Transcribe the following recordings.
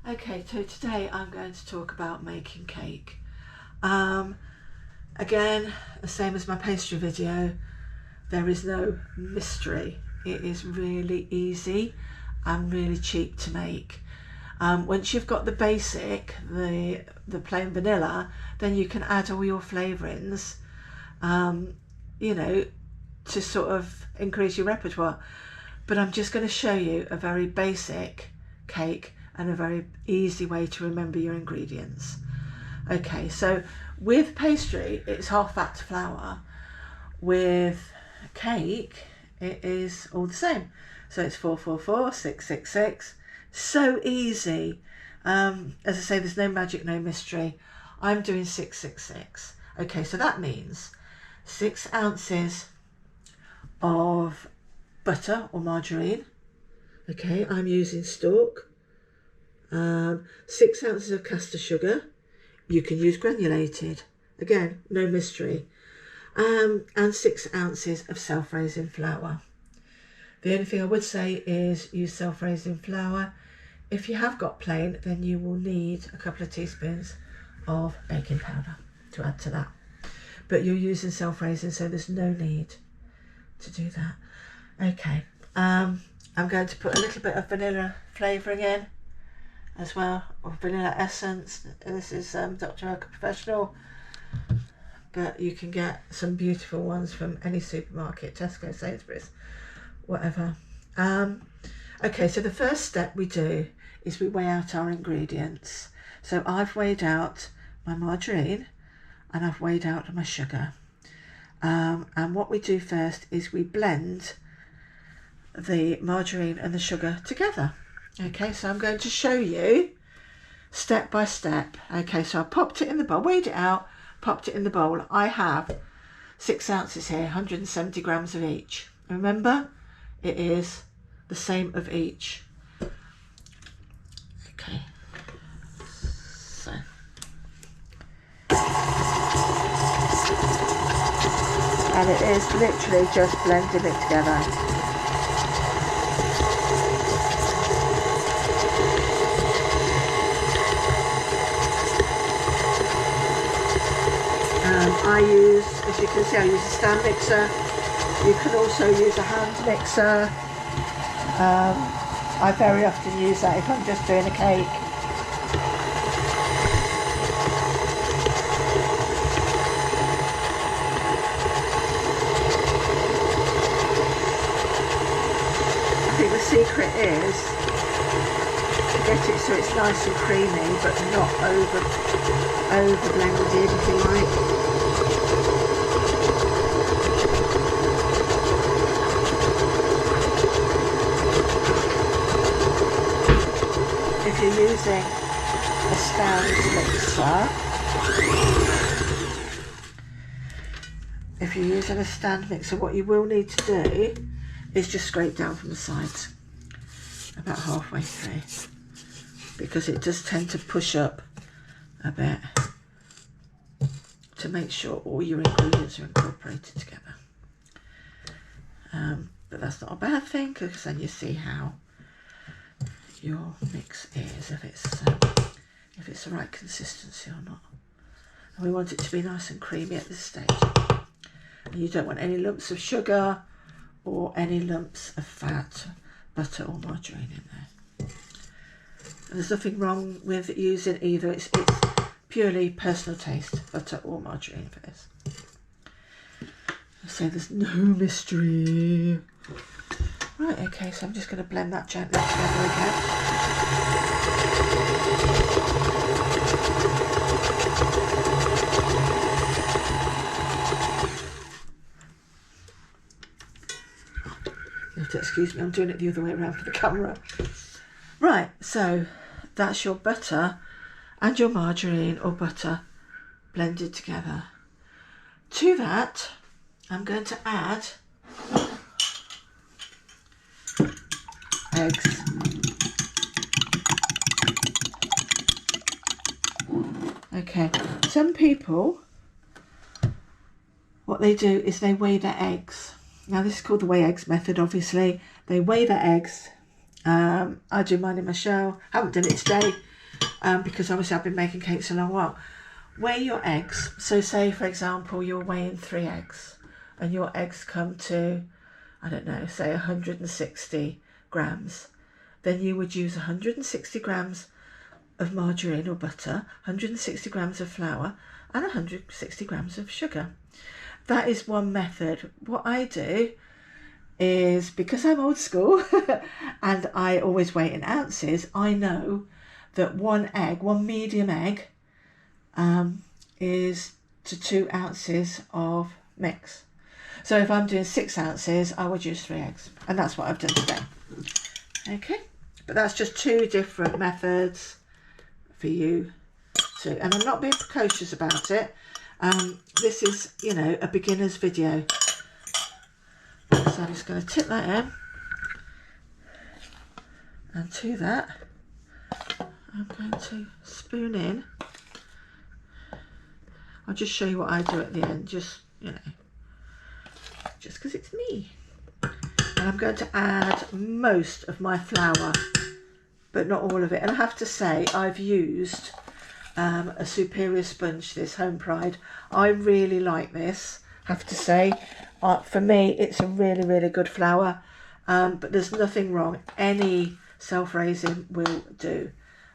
Okay, so today I'm going to talk about making cake. Again, the same as my pastry video, there is no mystery. It is really easy and really cheap to make. Once you've got the basic, the plain vanilla, then you can add all your flavourings, you know, to sort of increase your repertoire. But I'm just going to show you a very basic cake and a very easy way to remember your ingredients. Okay, so with pastry, it's half fat flour. With cake, it is all the same. So it's 444, 666. So easy. As I say, there's no magic, no mystery. I'm doing 666. Okay, so that means 6 ounces of butter or margarine. Okay, I'm using Stork. 6 ounces of caster sugar. You can use granulated. Again, no mystery. And 6 ounces of self-raising flour. The only thing I would say is use self-raising flour. If you have got plain, then you will need a couple of teaspoons of baking powder to add to that. But you're using self-raising, so there's no need to do that. Okay, I'm going to put a little bit of vanilla flavouring in as well, or vanilla essence. This is Dr. Merkel Professional, but you can get some beautiful ones from any supermarket, Tesco, Sainsbury's, whatever. Okay, so the first step we do is we weigh out our ingredients. So I've weighed out my margarine and I've weighed out my sugar. And what we do first is we blend the margarine and the sugar together. Okay, so I'm going to show you step by step. Okay, so I popped it in the bowl, weighed it out, popped it in the bowl. I have 6 ounces here, 170 grams of each. Remember, it is the same of each. Okay, so. And it is literally just blending it together. I use, as you can see, I use a stand mixer. You can also use a hand mixer. I very often use that if I'm just doing a cake. I think the secret is to get it so it's nice and creamy, but not over blended, if you like. If you're using a stand mixer, what you will need to do is just scrape down from the sides about halfway through, because it does tend to push up a bit to make sure all your ingredients are incorporated together. But that's not a bad thing, because then you see how your mix is, if it's the right consistency or not. And we want it to be nice and creamy at this stage. And you don't want any lumps of sugar or any lumps of fat, butter or margarine in there. And there's nothing wrong with using either. It's purely personal taste, butter or margarine for this. So there's no mystery. Right, okay, so I'm just going to blend that gently together again. You have to excuse me, I'm doing it the other way around for the camera. Right, so that's your butter and your margarine or butter blended together. To that, I'm going to add eggs. Okay, some people, what they do is they weigh their eggs. Now this is called the weigh eggs method, obviously. They weigh their eggs. I do mine in my shell. Haven't done it today because obviously I've been making cakes a long while. Weigh your eggs. So say, for example, you're weighing 3 eggs and your eggs come to, I don't know, say 160 grams. Then you would use 160 grams of margarine or butter, 160 grams of flour and 160 grams of sugar. That is one method. What I do is, because I'm old school and I always weigh in ounces, I know that one medium egg is to 2 ounces of mix. So if I'm doing 6 ounces, I would use 3 eggs, and that's what I've done today. Okay, but that's just 2 different methods for you to, and I'm not being precocious about it. This is, you know, a beginner's video. So I'm just going to tip that in, and to that I'm going to spoon in. I'll just show you what I do at the end, just, you know, just because it's me. And I'm going to add most of my flour, but not all of it. And I have to say, I've used a superior sponge, this Home Pride. I really like this, have to say. For me, it's a really, really good flour, but there's nothing wrong. Any self-raising will do.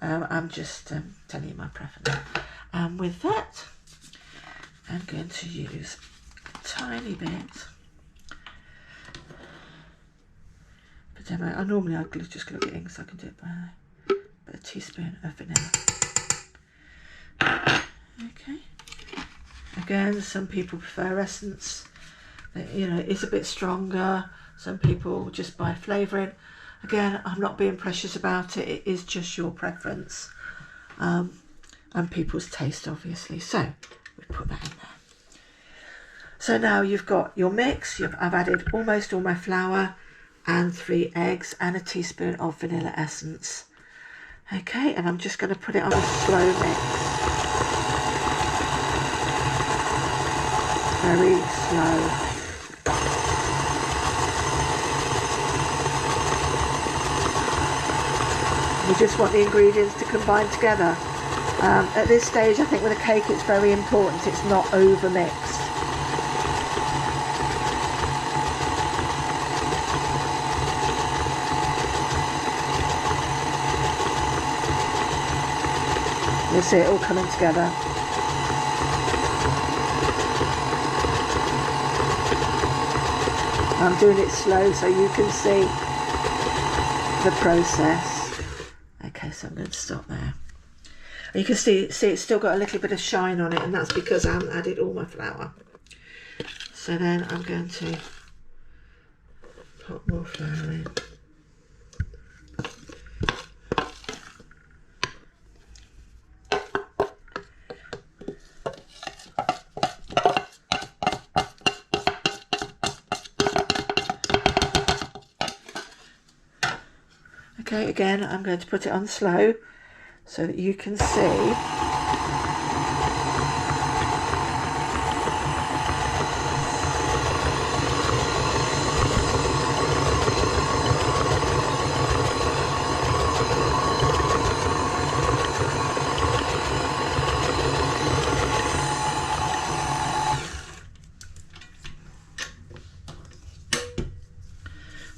I'm just telling you my preference. And with that, I'm going to use a tiny bit. But normally I just glue it in, so I can do it by a teaspoon of vanilla. Okay. Again, some people prefer essence. You know, it's a bit stronger. Some people just buy flavouring. Again, I'm not being precious about it. It is just your preference and people's taste, obviously. So we put that in there. So now you've got your mix. I've added almost all my flour and 3 eggs and a teaspoon of vanilla essence. Okay, and I'm just going to put it on a slow mix. Very slow. You just want the ingredients to combine together. At this stage, I think with a cake it's very important it's not over mixed. You'll see it all coming together. I'm doing it slow so you can see the process. Okay, so I'm going to stop there. And you can see it's still got a little bit of shine on it, and that's because I haven't added all my flour. So then I'm going to put more flour in. Okay, again, I'm going to put it on slow so that you can see.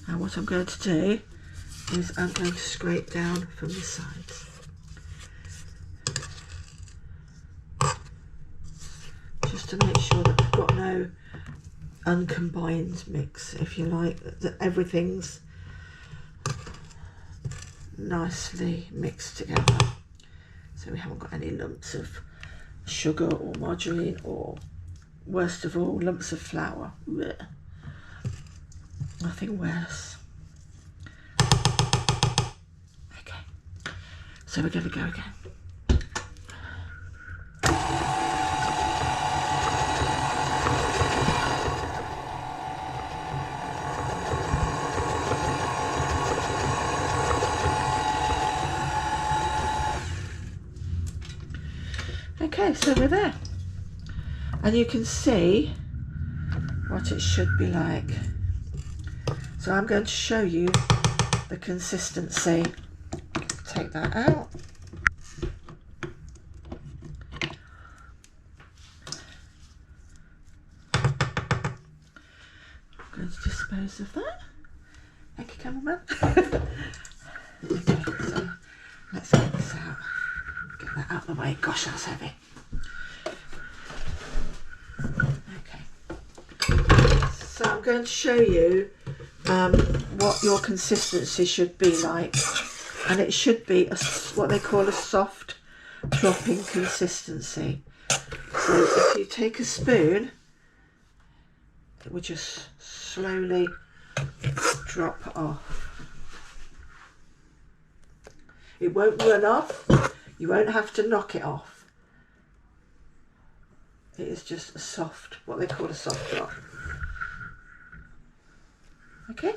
Now what I'm going to do is I'm going to scrape down from the sides. Just to make sure that we've got no uncombined mix, if you like, that everything's nicely mixed together. So we haven't got any lumps of sugar or margarine or, worst of all, lumps of flour. Blech. Nothing worse. So we're going to go again. Okay, so we're there. And you can see what it should be like. So I'm going to show you the consistency. Take that out. piece of that. Thank you, cameraman. Okay, so let's get this out. Get that out of the way. Gosh, that's heavy. Okay. So I'm going to show you what your consistency should be like, and it should be what they call a soft dropping consistency. So if you take a spoon, it will just slowly drop off. It won't run off, you won't have to knock it off. It is just a soft, what they call a soft drop. Okay,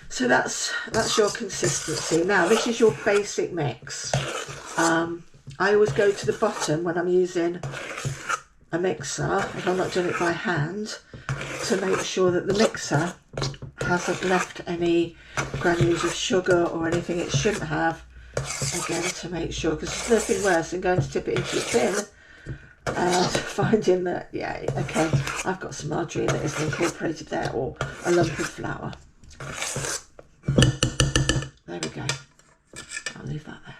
so that's your consistency. Now this is your basic mix. I always go to the bottom when I'm using a mixer, if I'm not doing it by hand, to make sure that the mixer hasn't left any granules of sugar or anything it shouldn't have, again to make sure, because there's nothing worse than going to tip it into a tin and finding that, yeah, okay, I've got some margarine that isn't incorporated there, or a lump of flour. There we go. I'll leave that there.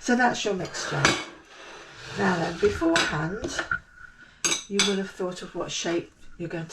So that's your mixture. Now then, beforehand, you will have thought of what shape you're going to